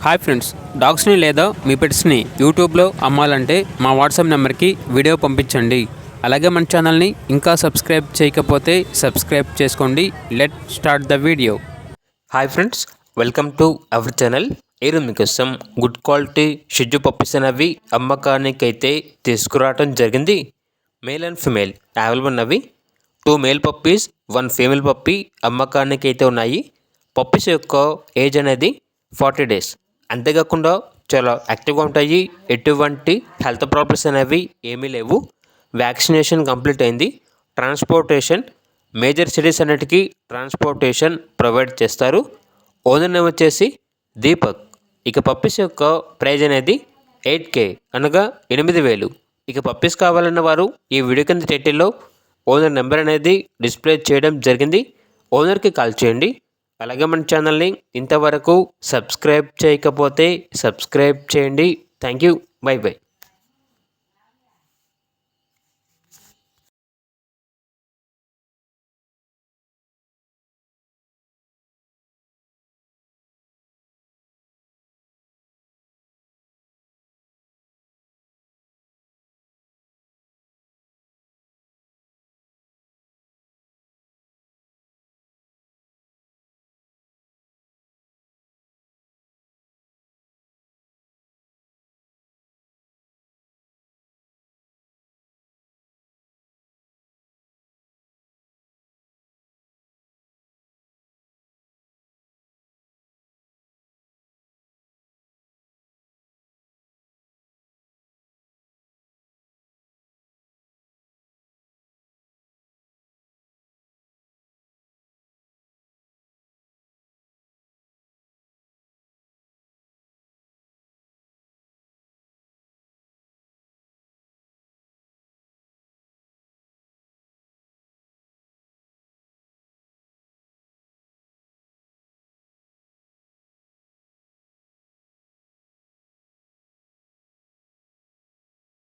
Hi friends, డాగ్స్ని లేదా మీ పెట్స్ని యూట్యూబ్లో అమ్మాలంటే మా వాట్సాప్ నెంబర్కి వీడియో పంపించండి. అలాగే మన ఛానల్ని ఇంకా సబ్స్క్రైబ్ చేయకపోతే సబ్స్క్రైబ్ చేసుకోండి. Let start the video. Hi friends, welcome to our channel. ఈరోజు మీకోసం గుడ్ క్వాలిటీ షిజ్జు పప్పీస్ అనేవి అమ్మకానికి అయితే తీసుకురావడం జరిగింది. మేల్ అండ్ ఫిమేల్ అవైలబుల్ ఉన్నవి. 2 మేల్ పప్పీస్ 1 ఫీమేల్ పప్పీ అమ్మకానికి అయితే ఉన్నాయి. పప్పీస్ యొక్క ఏజ్ అనేది 40 డేస్. అంతేకాకుండా చాలా యాక్టివ్గా ఉంటాయి. ఎటువంటి హెల్త్ ప్రాబ్లమ్స్ అనేవి ఏమీ లేవు. వ్యాక్సినేషన్ కంప్లీట్ అయింది. ట్రాన్స్పోర్టేషన్ మేజర్ సిటీస్ అన్నిటికీ ట్రాన్స్పోర్టేషన్ ప్రొవైడ్ చేస్తారు. ఓనర్ నేమ్ వచ్చేసి దీపక్. ఇక పప్పీస్ యొక్క ప్రైజ్ అనేది 8K అనగా 8,000. ఇక పప్పీస్ కావాలన్న వారు ఈ వీడియో కింద టైటిల్లో ఓనర్ నెంబర్ అనేది డిస్ప్లే చేయడం జరిగింది. ఓనర్కి కాల్ చేయండి. అలాగే మన ఛానల్ని ఇంతవరకు సబ్స్క్రైబ్ చేయకపోతే సబ్స్క్రైబ్ చేయండి. Thank you. By by.